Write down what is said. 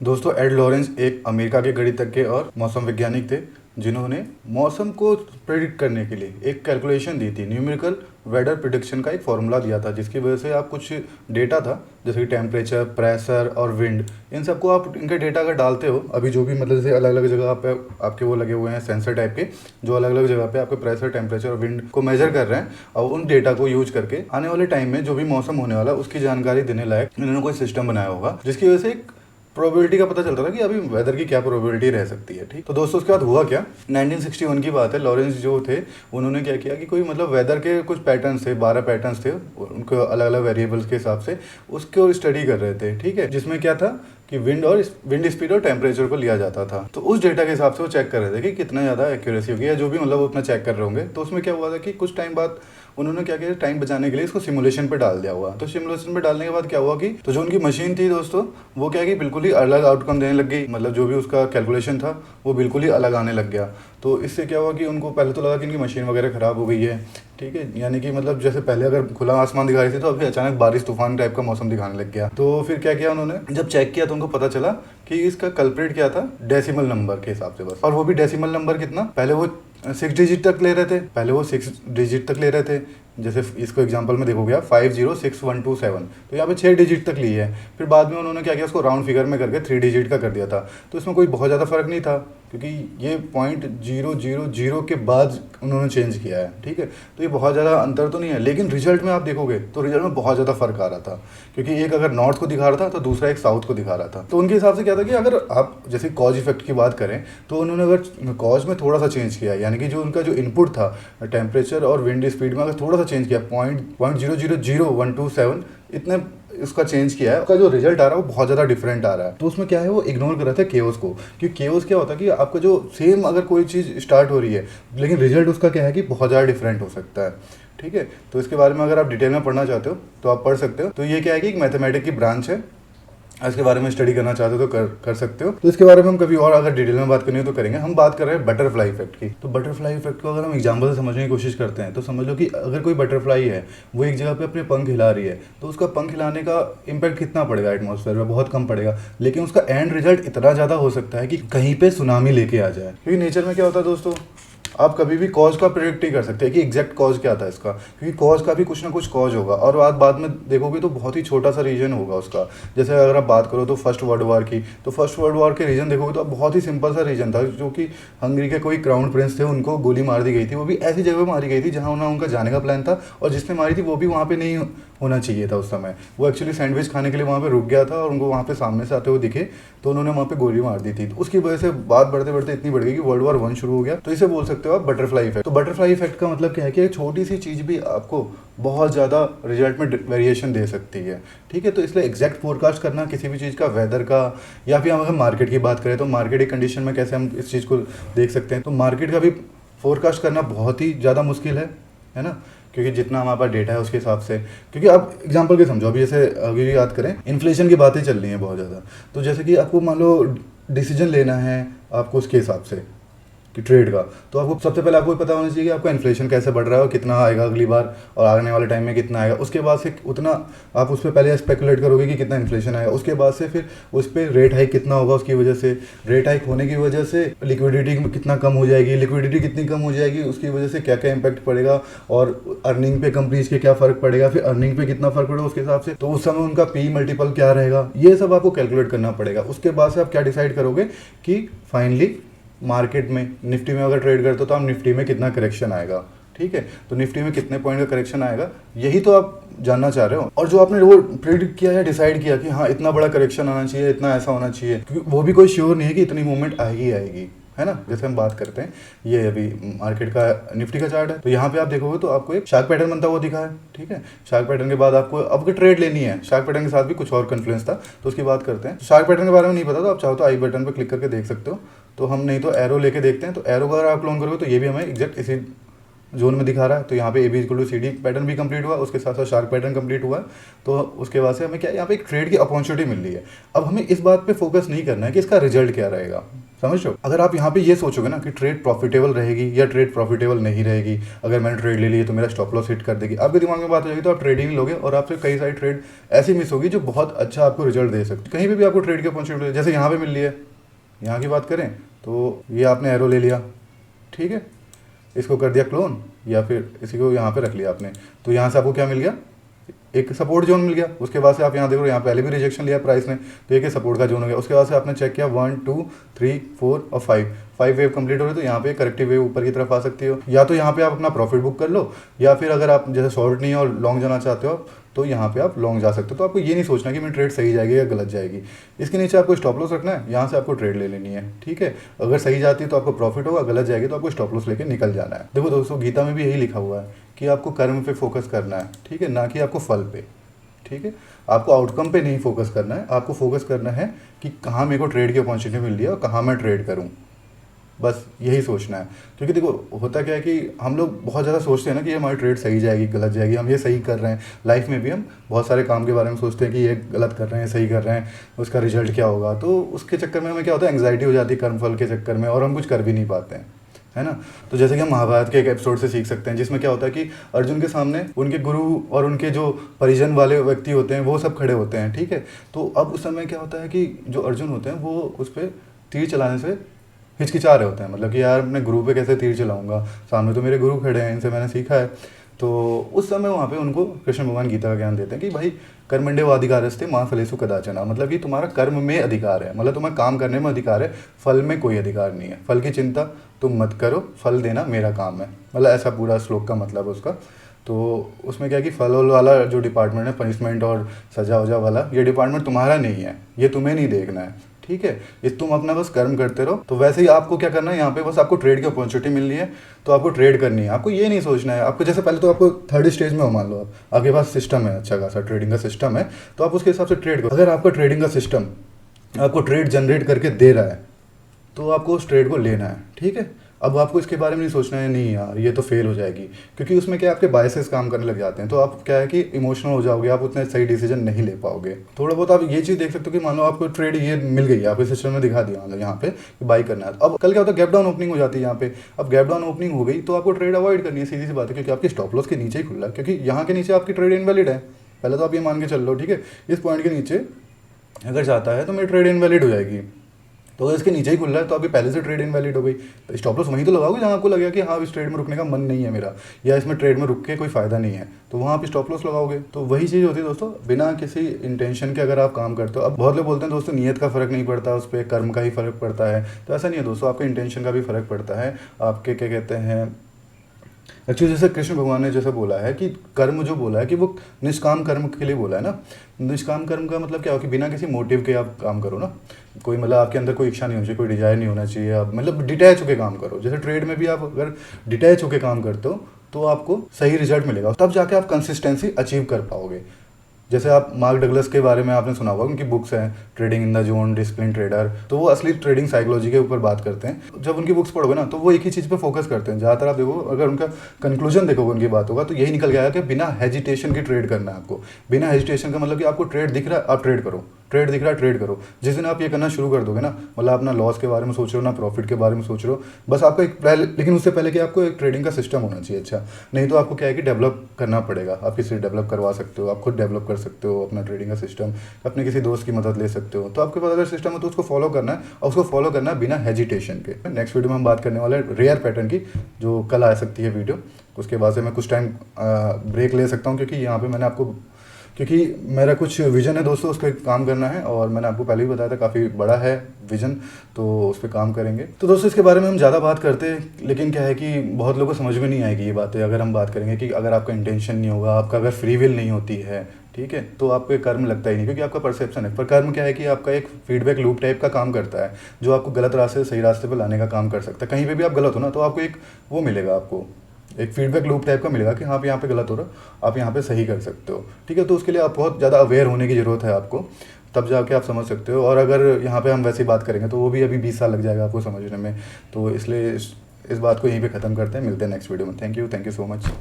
दोस्तों add Lawrence एक America के गणितज्ञ और मौसम वैज्ञानिक थे जिन्होंने मौसम को प्रेडिक्ट करने के लिए एक कैलकुलेशन दी थी। न्यूमेरिकल वेदर प्रिडिक्शन का एक फॉर्मूला दिया था जिसकी वजह से आप कुछ डेटा था जैसे कि टेम्परेचर, प्रेशर और विंड, इन सबको आप इनके डेटा अगर डालते हो, अभी जो भी मतलब जैसे अलग अलग जगह पे आपके वो लगे हुए हैं सेंसर टाइप के जो अलग अलग जगह पे आपके प्रेशर, टेम्परेचर और विंड को मेजर कर रहे हैं, और उन डेटा को यूज करके आने वाले टाइम में जो भी मौसम होने वाला है उसकी जानकारी देने लायक इन्होंने कोई सिस्टम बनाया होगा जिसकी वजह से एक प्रोबेबिलिटी का पता चलता था कि अभी वेदर की क्या प्रोबेबिलिटी रह सकती है। ठीक, तो दोस्तों उसके बाद हुआ क्या, 1961 की बात है। लॉरेंस जो थे उन्होंने क्या किया कि कोई मतलब वेदर के कुछ पैटर्न्स थे, 12 पैटर्न्स थे, उनको अलग अलग वेरिएबल्स के हिसाब से उसको स्टडी कर रहे थे। ठीक है, जिसमें क्या था कि विंड स्पीड और टेम्परेचर को लिया जाता था। तो उस डेटा के हिसाब से वो चेक कर रहे थे कि कितना ज़्यादा एक्यूरेसी होगी या जो भी मतलब वो उतना चेक कर रहे होंगे। तो उसमें क्या हुआ था कि कुछ टाइम बाद उन्होंने क्या किया, टाइम बचाने के लिए इसको सिमुलेशन पे डाल दिया हुआ। तो सिमुलेशन पे डालने के बाद क्या हुआ कि तो जो उनकी मशीन थी दोस्तों वो क्या कि बिल्कुल ही अलग आउटकम देने लग गई, मतलब जो भी उसका कैलकुलेशन था वो बिल्कुल ही अलग आने लग गया। तो इससे क्या हुआ कि उनको पहले तो लगा कि इनकी मशीन वगैरह ख़राब हो गई है। ठीक है, यानी कि मतलब जैसे पहले अगर खुला आसमान दिखा रही थी तो अभी अचानक बारिश तूफान टाइप का मौसम दिखाने लग गया। तो फिर क्या किया उन्होंने, जब चेक किया तो उनको पता चला कि इसका कल्प्रिट क्या था, डेसिमल नंबर के हिसाब से बस। और वो भी डेसिमल नंबर कितना, पहले वो 6 डिजिट तक ले रहे थे, ले रहे थे। जैसे इसको एग्जांपल में देखोगे आप 506127, तो यहाँ पे 6 डिजिट तक ली है। फिर बाद में उन्होंने क्या किया, उसको राउंड फिगर में करके 3 डिजिट का कर दिया था। तो इसमें कोई बहुत ज़्यादा फर्क नहीं था क्योंकि ये 0.000 के बाद उन्होंने चेंज किया है। ठीक है, तो ये बहुत ज़्यादा अंतर तो नहीं है, लेकिन रिजल्ट में आप देखोगे तो रिजल्ट में बहुत ज़्यादा फर्क आ रहा था क्योंकि एक अगर नॉर्थ को दिखा रहा था तो दूसरा एक साउथ को दिखा रहा था। तो उनके हिसाब से क्या था कि अगर आप जैसे कॉज इफेक्ट की बात करें तो उन्होंने अगर कॉज में थोड़ा सा चेंज किया, यानी कि जो उनका जो इनपुट था टेम्परेचर और विंड स्पीड में अगर थोड़ा सा चेंज किया, 0.000127 इतने उसका चेंज किया है, उसका जो रिजल्ट आ रहा है वो बहुत ज़्यादा डिफरेंट आ रहा है। तो उसमें क्या है, वो इग्नोर कर रहे थे केओस को, क्योंकि केओस क्या होता है कि आपका जो सेम अगर कोई चीज़ स्टार्ट हो रही है लेकिन रिजल्ट उसका क्या है कि बहुत ज़्यादा डिफरेंट हो सकता है। ठीक है, तो इसके बारे में अगर आप डिटेल में पढ़ना चाहते हो तो आप पढ़ सकते हो। तो ये क्या है कि एक मैथमेटिक्स की ब्रांच है, इसके बारे में स्टडी करना चाहते हो तो कर सकते हो। तो इसके बारे में हम कभी और अगर डिटेल में बात करनी हो तो करेंगे। हम बात कर रहे हैं बटरफ्लाई इफेक्ट की। तो बटरफ्लाई इफेक्ट को अगर हम एग्जांपल से समझने की कोशिश करते हैं तो समझ लो कि अगर कोई बटरफ्लाई है वो एक जगह पे अपने पंख हिला रही है तो उसका पंख हिलाने का इम्पैक्ट कितना पड़ेगा एटमॉस्फेयर में, बहुत कम पड़ेगा, लेकिन उसका एंड रिजल्ट इतना ज़्यादा हो सकता है कि कहीं पर सुनामी लेके आ जाए। क्योंकि नेचर में क्या होता है दोस्तों, आप कभी भी कॉज का प्रेडिक्ट नहीं कर सकते कि एग्जैक्ट कॉज क्या था इसका, क्योंकि कॉज का भी कुछ ना कुछ कॉज होगा और बाद में देखोगे तो बहुत ही छोटा सा रीजन होगा उसका। जैसे अगर आप बात करो तो फर्स्ट वर्ल्ड वॉर की, तो फर्स्ट वर्ल्ड वॉर के रीजन देखोगे तो बहुत ही सिंपल सा रीजन था, जो कि हंगरी के कोई क्राउन प्रिंस थे, उनको गोली मार दी गई थी। वो भी ऐसी जगह मारी गई थी जहाँ उनका जाने का प्लान था और जिसने मारी थी वो भी वहाँ पे नहीं होना चाहिए था उस समय। वो एक्चुअली सैंडविच खाने के लिए वहाँ पे रुक गया था और उनको वहाँ पे सामने से आते हुए दिखे तो उन्होंने वहाँ पे गोली मार दी थी। तो उसकी वजह से बात बढ़ते बढ़ते इतनी बढ़ गई कि वर्ल्ड वॉर 1 शुरू हो गया। तो इसे बोल सकते हो आप बटरफ्लाई इफेक्ट। तो बटरफ्लाई इफेक्ट का मतलब क्या है कि एक छोटी सी चीज़ भी आपको बहुत ज़्यादा रिजल्ट में वेरिएशन दे सकती है। ठीक है, तो इसलिए एग्जैक्ट फोरकास्ट करना किसी भी चीज़ का, वेदर का, या फिर हम अगर मार्केट की बात करें तो मार्केट की कंडीशन में कैसे हम इस चीज़ को देख सकते हैं। तो मार्केट का भी फोरकास्ट करना बहुत ही ज़्यादा मुश्किल है ना, क्योंकि जितना हमारे पास डेटा है उसके हिसाब से। क्योंकि आप एग्जांपल के समझो, अभी जैसे अभी भी याद करें, इन्फ्लेशन की बातें चल रही हैं बहुत ज़्यादा। तो जैसे कि आपको मान लो डिसीजन लेना है आपको उसके हिसाब से कि ट्रेड का, तो आपको सबसे पहले आपको पता होना चाहिए कि आपका इन्फ्लेशन कैसे बढ़ रहा है और कितना आएगा अगली बार और आने वाले टाइम में कितना आएगा। उसके बाद से उतना आप उस पर पहले स्पेकुलेट करोगे कि कितना इन्फ्लेशन आएगा। उसके बाद से फिर उस पर रेट हाइक कितना होगा, उसकी वजह से रेट हाइक होने की वजह से लिक्विडिटी कितना कम हो जाएगी, लिक्विडिटी कितनी कम हो जाएगी उसकी वजह से क्या क्या इंपैक्ट पड़ेगा, और अर्निंग पे कंपनीज के क्या फ़र्क पड़ेगा, फिर अर्निंग पे कितना फ़र्क पड़ेगा उसके हिसाब से, तो उस समय उनका पी मल्टीपल क्या रहेगा, ये सब आपको कैलकुलेट करना पड़ेगा। उसके बाद से आप क्या डिसाइड करोगे कि फाइनली मार्केट में निफ्टी में अगर ट्रेड करते हो तो आप निफ्टी में कितना करेक्शन आएगा। ठीक है, तो निफ्टी में कितने पॉइंट का करेक्शन आएगा, यही तो आप जानना चाह रहे हो। और जो आपने वो प्रेडिक्ट किया या डिसाइड किया कि हाँ इतना बड़ा करेक्शन आना चाहिए, इतना ऐसा होना चाहिए, क्योंकि वो भी कोई श्योर नहीं है कि इतनी मूवमेंट आएगी, है ना। जैसे हम बात करते हैं, ये अभी मार्केट का निफ्टी का चार्ट है, तो यहाँ पे आप देखोगे तो आपको एक शार्क पैटर्न बनता हुआ दिखा है। ठीक है, शार्क पैटर्न के बाद आपको अब ट्रेड लेनी है, शार्क पैटर्न के साथ भी कुछ और कन्फ्लुएंस था तो उसकी बात करते हैं। शार्क पैटर्न के बारे में नहीं पता तो आप चाहो तो आई बटन पर क्लिक करके देख सकते हो। तो हम नहीं तो एरो लेके देखते हैं, तो एरो अगर आप क्लोन करोगे तो ये भी हमें एग्जैक्ट इसी जोन में दिखा रहा है। तो यहाँ पे AB=CD पैटर्न भी कंप्लीट हुआ, उसके साथ साथ शार्क पैटर्न कंप्लीट हुआ। तो उसके बाद से हमें क्या, यहाँ पे एक ट्रेड की अपॉर्चुनिटी मिल रही है। अब हमें इस बात पे फोकस नहीं करना है कि इसका रिजल्ट क्या रहेगा, समझ रहे हो? अगर आप यहाँ पे ये सोचोगे ना कि ट्रेड प्रॉफिटेबल रहेगी या ट्रेड प्रॉफिटेबल नहीं रहेगी, अगर मैंने ट्रेड ले ली तो मेरा स्टॉप लॉस हिट कर देगी, आपके दिमाग में बात हो जाएगी तो आप ट्रेड ही नहीं लोगे और आपसे कई सारी ट्रेड ऐसी मिस होगी जो बहुत अच्छा आपको रिजल्ट दे सकती है। कहीं भी आपको ट्रेड की अपॉर्चुनिटी जैसे यहाँ पे मिल रही है, यहाँ की बात करें तो ये आपने एरो ले लिया, ठीक है, इसको कर दिया क्लोन या फिर इसी को यहाँ पे रख लिया आपने, तो यहाँ से आपको क्या मिल गया, एक सपोर्ट जोन मिल गया। उसके बाद से आप यहाँ देखो, यहाँ पहले भी रिजेक्शन लिया प्राइस ने, तो एक सपोर्ट का जोन हो गया। उसके बाद से आपने चेक किया 1 2 3 4 और 5 वेव कंप्लीट हो रही, तो यहाँ पे करेक्टिव वेव ऊपर की तरफ आ सकती हो, या तो यहाँ पे आप अपना प्रॉफिट बुक कर लो, या फिर अगर आप जैसे शॉर्ट नहीं है और लॉन्ग जाना चाहते हो तो यहाँ पे आप लॉन्ग जा सकते हो। तो आपको ये नहीं सोचना कि मेरी ट्रेड सही जाएगी या गलत जाएगी, इसके नीचे आपको स्टॉप लॉस रखना है, यहाँ से आपको ट्रेड ले लेनी है, ठीक है। अगर सही जाती है तो आपको प्रॉफिट होगा, गलत जाएगी तो आपको स्टॉप लॉस लेके निकल जाना है। देखो दोस्तों, गीता में भी यही लिखा हुआ है कि आपको कर्म पे फोकस करना है, ठीक है, ना कि आपको फल पे, ठीक है। आपको आउटकम पे नहीं फोकस करना है, आपको फोकस करना है कि कहाँ मेरे को ट्रेड की अपॉर्चुनिटी मिल रही है और कहाँ मैं ट्रेड करूँ, बस यही सोचना है। क्योंकि देखो होता क्या है कि हम लोग बहुत ज़्यादा सोचते हैं ना कि हमारी ट्रेड सही जाएगी गलत जाएगी, हम ये सही कर रहे हैं। लाइफ में भी हम बहुत सारे काम के बारे में सोचते हैं कि ये गलत कर रहे हैं सही कर रहे हैं, उसका रिजल्ट क्या होगा, तो उसके चक्कर में हमें क्या होता है, एंग्जाइटी हो जाती है कर्मफल के चक्कर में, और हम कुछ कर भी नहीं पाते हैं, है ना। तो जैसे कि हम महाभारत के एक एपिसोड से सीख सकते हैं जिसमें क्या होता है कि अर्जुन के सामने उनके गुरु और उनके जो परिजन वाले व्यक्ति होते हैं वो सब खड़े होते हैं, ठीक है। तो अब उस समय क्या होता है कि जो अर्जुन होते हैं वो उस पर तीर चलाने से हिचकिचा रहे होते हैं, मतलब कि यार मैं गुरु पे कैसे तीर चलाऊंगा, सामने तो मेरे गुरु खड़े हैं, इनसे मैंने सीखा है। तो उस समय वहाँ पे उनको कृष्ण भगवान गीता का ज्ञान देते हैं कि भाई कर्मण्डेव अधिकारस्ते माँ फलेषु कदाचन, मतलब कि तुम्हारा कर्म में अधिकार है, मतलब तुम्हें काम करने में अधिकार है, फल में कोई अधिकार नहीं है, फल की चिंता तुम मत करो, फल देना मेरा काम है, मतलब ऐसा पूरा श्लोक का मतलब है उसका। तो उसमें क्या है कि फल वाला जो डिपार्टमेंट है, पनिशमेंट और सजा वजा वाला, ये डिपार्टमेंट तुम्हारा नहीं है, ये तुम्हें नहीं देखना है, ठीक है। इस तुम अपना बस कर्म करते रहो। तो वैसे ही आपको क्या करना है, यहाँ पे बस आपको ट्रेड की अपॉर्चुनिटी मिल रही है तो आपको ट्रेड करनी है, आपको ये नहीं सोचना है। आपको जैसे पहले तो आपको थर्ड स्टेज में हो, मान लो आप आपके पास सिस्टम है, अच्छा खासा ट्रेडिंग का सिस्टम है, तो आप उसके हिसाब से ट्रेड करो। अगर आपका ट्रेडिंग का सिस्टम आपको ट्रेड जनरेट करके दे रहा है तो आपको उस ट्रेड को लेना है, ठीक है। अब आपको इसके बारे में नहीं सोचना है नहीं यार ये तो फेल हो जाएगी, क्योंकि उसमें क्या आपके बायसेस काम करने लग जाते हैं, तो आप क्या है कि इमोशनल हो जाओगे, आप उतने सही डिसीजन नहीं ले पाओगे। थोड़ा बहुत आप ये चीज़ देख सकते हो कि मान लो आपको ट्रेड ये मिल गई है, आपके सिस्टम में दिखा दिया मतलब यहाँ पे कि बाई करना है, अब कल क्या होता है गैप डाउन ओपनिंग हो जाती है यहाँ पे। अब गैप डाउन ओपनिंग हो गई तो आपको ट्रेड अवॉइड करनी है, सीधी सी बात है, क्योंकि आपकी स्टॉप लॉस के नीचे ही खुल रहा है, क्योंकि यहाँ के नीचे आपकी ट्रेड इनवैलिड है। पहले तो आप ये मान के चल लो, ठीक है, इस पॉइंट के नीचे अगर जाता है तो मेरी ट्रेड इनवैलिड हो जाएगी, तो अगर इसके नीचे ही खुल रहा है तो आपकी पहले से ट्रेड इनवैलिड हो गई। तो स्टॉप लॉस वहीं तो लगाओगे जहाँ आपको लगेगा कि हाँ इस ट्रेड में रुकने का मन नहीं है मेरा, या इसमें ट्रेड में रुक के कोई फायदा नहीं है, तो वहाँ आप स्टॉप लॉस लगाओगे। तो वही चीज़ होती है दोस्तों, बिना किसी इंटेंशन के अगर आप काम करते हो। अब बहुत लोग बोलते हैं दोस्तों नियत का फर्क नहीं पड़ता, उस पर कर्म का ही फर्क पड़ता है, तो ऐसा नहीं है दोस्तों, आपके इंटेंशन का भी फर्क पड़ता है। आपके क्या कहते हैं, एक्चुअली जैसे कृष्ण भगवान ने जैसे बोला है कि कर्म जो बोला है कि वो निष्काम कर्म के लिए बोला है ना। निष्काम कर्म का मतलब क्या हो कि बिना किसी मोटिव के आप काम करो ना, कोई मतलब आपके अंदर कोई इच्छा नहीं होनी चाहिए, कोई डिजायर नहीं होना चाहिए, आप मतलब डिटैच होकर काम करो। जैसे ट्रेड में भी आप अगर डिटैच होकर काम करते हो तो आपको सही रिजल्ट मिलेगा, तब जाके आप कंसिस्टेंसी अचीव कर पाओगे। जैसे आप मार्क डगलस के बारे में आपने सुना होगा, उनकी बुक्स हैं trading in the zone, discipline trader, तो वो असली ट्रेडिंग साइकोलॉजी के ऊपर बात करते हैं। जब उनकी बुक्स पढ़ोगे ना तो वो एक ही चीज़ पे फोकस करते हैं ज़्यादातर। आप देखो अगर उनका कंक्लूजन देखोगे उनकी बातों का तो यही निकल गया है कि बिना हेजिटेशन की ट्रेड करना है आपको। बिना हेजिटेशन का मतलब कि आपको ट्रेड दिख रहा है आप ट्रेड करो, ट्रेड दिख रहा है ट्रेड करो। जिस दिन आप ये करना शुरू कर दोगे ना, मतलब अपना लॉस के बारे में सोच रहे हो ना प्रॉफिट के बारे में सोच रहे हो, बस आपको एक पहले, लेकिन उससे पहले कि आपको एक ट्रेडिंग का सिस्टम होना चाहिए अच्छा, नहीं तो आपको क्या है कि डेवलप करना पड़ेगा। आप किसी डेवलप करवा सकते हो, आप खुद डेवलप कर सकते हो अपना ट्रेडिंग का सिस्टम, अपने किसी दोस्त की मदद ले सकते हो। तो आपके पास अगर सिस्टम है तो उसको फॉलो करना है, और उसको फॉलो करना है बिना हेजिटेशन के। नेक्स्ट वीडियो में हम बात करने वाले हैं रेयर पैटर्न की, जो कल आ सकती है वीडियो। उसके बाद से मैं कुछ टाइम ब्रेक ले सकता हूँ, क्योंकि यहाँ पे मैंने आपको, क्योंकि मेरा कुछ विजन है दोस्तों, उस पर काम करना है, और मैंने आपको पहले भी बताया था काफ़ी बड़ा है विजन, तो उस पर काम करेंगे। तो दोस्तों इसके बारे में हम ज़्यादा बात करते हैं, लेकिन क्या है कि बहुत लोगों को समझ में नहीं आएगी ये बातें अगर हम बात करेंगे कि अगर आपका इंटेंशन नहीं होगा, आपका अगर फ्री विल नहीं होती है, ठीक है, तो आपको कर्म लगता ही नहीं, क्योंकि आपका परसेप्शन है। पर कर्म क्या है कि आपका एक फीडबैक लूप टाइप का काम करता है, जो आपको गलत रास्ते से सही रास्ते पर लाने का काम कर सकता है। कहीं पे भी आप गलत हो ना तो आपको एक वो मिलेगा, आपको एक फीडबैक लूप टाइप का मिलेगा कि हाँ आप यहाँ पे गलत हो रहा हो, आप यहाँ पे सही कर सकते हो, ठीक है। तो उसके लिए आप बहुत ज़्यादा अवेयर होने की ज़रूरत है आपको, तब जाके आप समझ सकते हो। और अगर यहाँ पे हम वैसी बात करेंगे तो वो भी अभी 20 साल लग जाएगा आपको समझने में। तो इसलिए इस बात को यहीं पे ख़त्म करते हैं, मिलते हैं नेक्स्ट वीडियो में। Thank you so much.